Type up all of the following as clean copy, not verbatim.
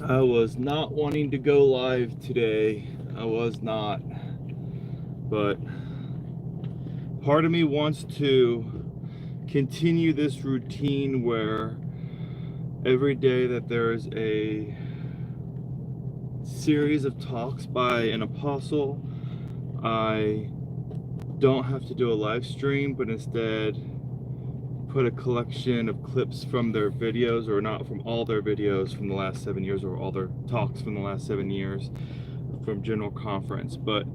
I was not wanting to go live today. I was not. But part of me wants to continue this routine where every day that there's a series of talks by an apostle, I don't have to do a live stream, but instead put a collection of clips from their videos, or not from all their videos from the last 7 years, or all their talks from the last 7 years from General Conference, but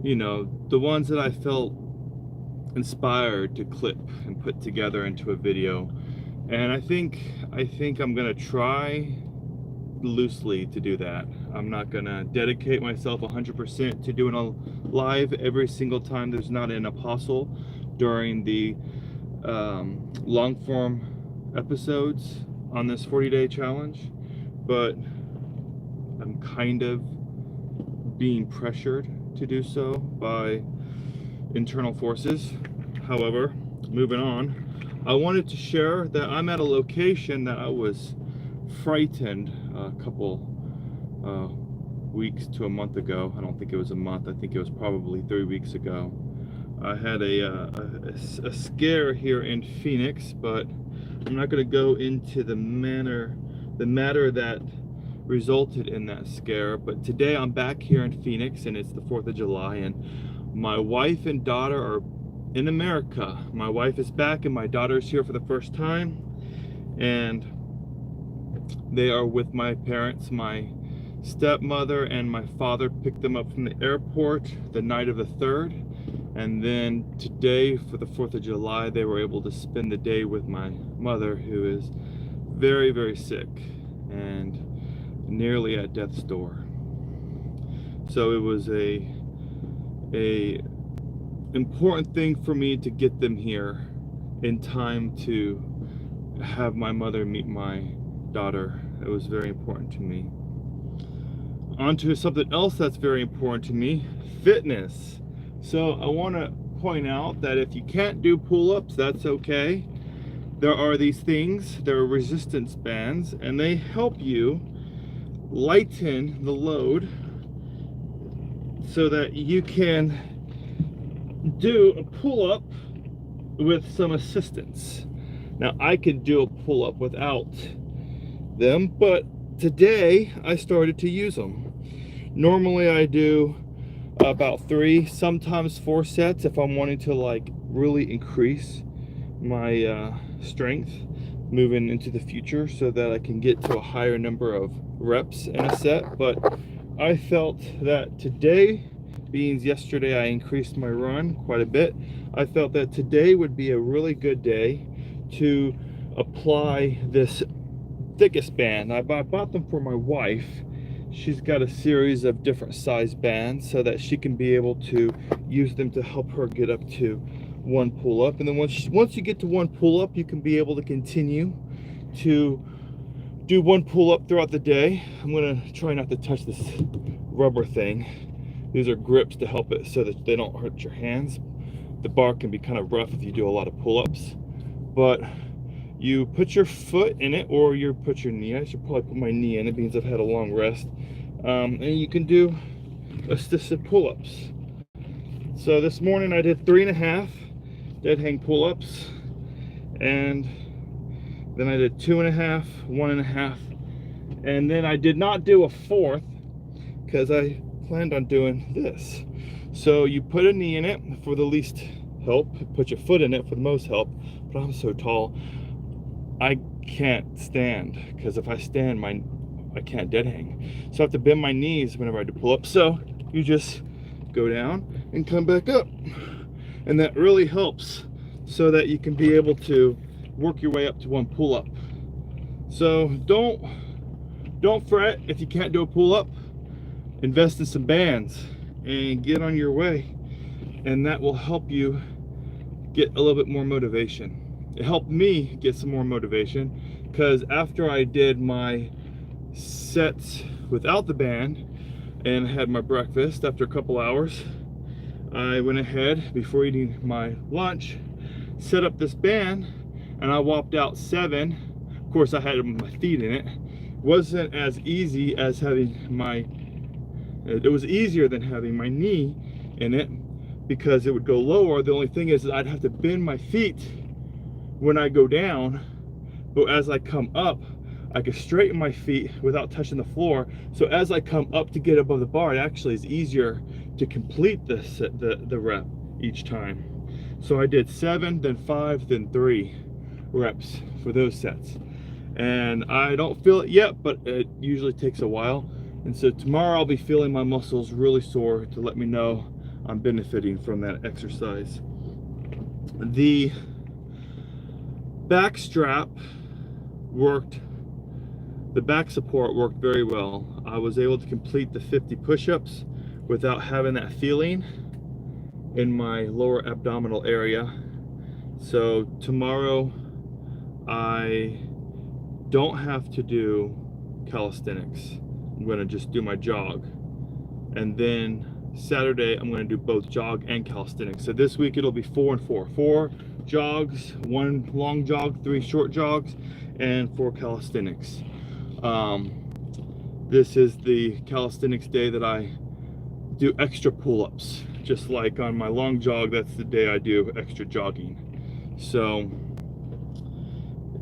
you know, the ones that I felt inspired to clip and put together into a video. And I think I'm gonna try loosely to do that. I'm not gonna dedicate myself 100% to doing a live every single time there's not an apostle during the long form episodes on this 40-day challenge, but I'm kind of being pressured to do so by internal forces. However, moving on, I wanted to share that I'm at a location that I was frightened a couple weeks to a month ago. I don't think it was a month, I think it was probably 3 weeks ago. I had a scare here in Phoenix, but I'm not going to go into the matter that resulted in that scare. But today I'm back here in Phoenix, and it's the 4th of July, and my wife and daughter are in America. My wife is back, and my daughter's here for the first time, and they are with my parents. My stepmother and my father picked them up from the airport the night of the 3rd. And then today, for the 4th of July, they were able to spend the day with my mother, who is very, very sick and nearly at death's door. So it was a important thing for me to get them here in time to have my mother meet my daughter. It was very important to me. On to something else that's very important to me: fitness. So I want to point out that if you can't do pull-ups, that's okay. There are these things, there are resistance bands, and they help you lighten the load so that you can do a pull-up with some assistance. Now, I can do a pull-up without them, but today I started to use them. Normally I do about 3, sometimes 4 sets if I'm wanting to like really increase my strength moving into the future, so that I can get to a higher number of reps in a set. But I felt that today, being yesterday I increased my run quite a bit, I felt that today would be a really good day to apply this thickest band. I bought them for my wife. She's got a series of different size bands so that she can be able to use them to help her get up to 1 pull-up. And then once you get to 1 pull-up, you can be able to continue to do 1 pull-up throughout the day. I'm going to try not to touch this rubber thing. These are grips to help it so that they don't hurt your hands. The bar can be kind of rough if you do a lot of pull-ups, but you put your foot in it, or you put your knee. I should probably put my knee in it because I've had a long rest. And you can do assisted pull-ups. So this morning I did 3.5 dead hang pull-ups, and then I did 2.5, 1.5, and then I did not do a 4th because I planned on doing this. So you put a knee in it for the least help, put your foot in it for the most help. But I'm so tall, I can't stand, because if I stand, I can't dead hang. So I have to bend my knees whenever I do pull up. So you just go down and come back up, and that really helps so that you can be able to work your way up to 1 pull up. So don't fret if you can't do a pull up. Invest in some bands and get on your way, and that will help you get a little bit more motivation. It helped me get some more motivation, because after I did my sets without the band and had my breakfast, after a couple hours, I went ahead, before eating my lunch, set up this band, and I whopped out 7. Of course, I had my feet in it, wasn't as easy as having it was easier than having my knee in it, because it would go lower. The only thing is I'd have to bend my feet when I go down, but as I come up, I can straighten my feet without touching the floor. So as I come up to get above the bar, it actually is easier to complete the rep each time. So I did 7, then 5, then 3 reps for those sets. And I don't feel it yet, but it usually takes a while. And so tomorrow I'll be feeling my muscles really sore to let me know I'm benefiting from that exercise. The back strap worked. The back support worked very well. I was able to complete the 50 push-ups without having that feeling in my lower abdominal area. So tomorrow I don't have to do calisthenics. I'm gonna just do my jog. And then Saturday I'm gonna do both jog and calisthenics. So this week it'll be 4 and 4. 4 jogs, 1 long jog, 3 short jogs, and 4 calisthenics. This is the calisthenics day that I do extra pull-ups. Just like on my long jog, that's the day I do extra jogging. So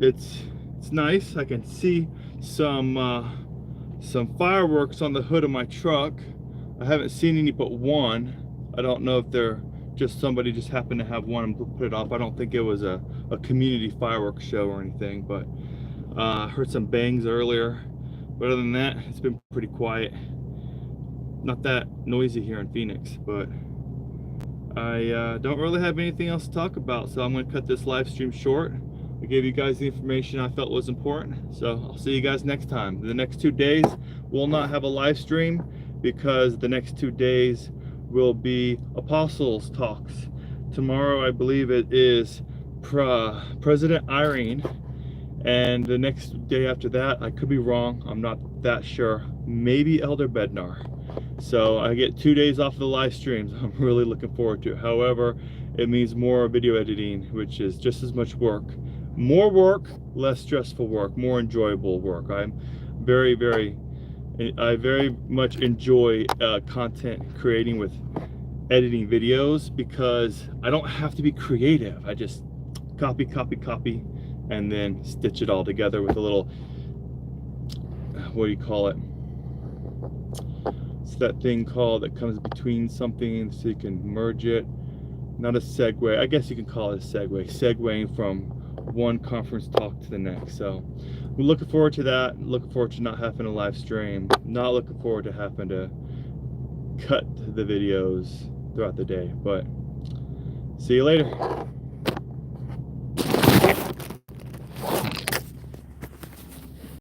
it's nice. I can see some fireworks on the hood of my truck. I haven't seen any but one. I don't know if they're just somebody just happened to have one and put it up. I don't think it was a community fireworks show or anything, but I heard some bangs earlier. But other than that, it's been pretty quiet. Not that noisy here in Phoenix, but I don't really have anything else to talk about, so I'm going to cut this live stream short. I gave you guys the information I felt was important, so I'll see you guys next time. The next 2 days will not have a live stream because the next 2 days will be Apostles Talks. Tomorrow, I believe it is President Irene, and the next day after that, I could be wrong, I'm not that sure, maybe Elder Bednar. So I get 2 days off of the live streams. I'm really looking forward to it. However, it means more video editing, which is just as much work. More work, less stressful work, more enjoyable work. I very much enjoy content creating with editing videos, because I don't have to be creative. I just copy, and then stitch it all together with a little, what do you call it? It's that thing called that comes between something so you can merge it. Not a segue. I guess you can call it a segue. Segueing from one conference talk to the next. So we're looking forward to that. Looking forward to not having a live stream. Not looking forward to having to cut the videos throughout the day. But see you later.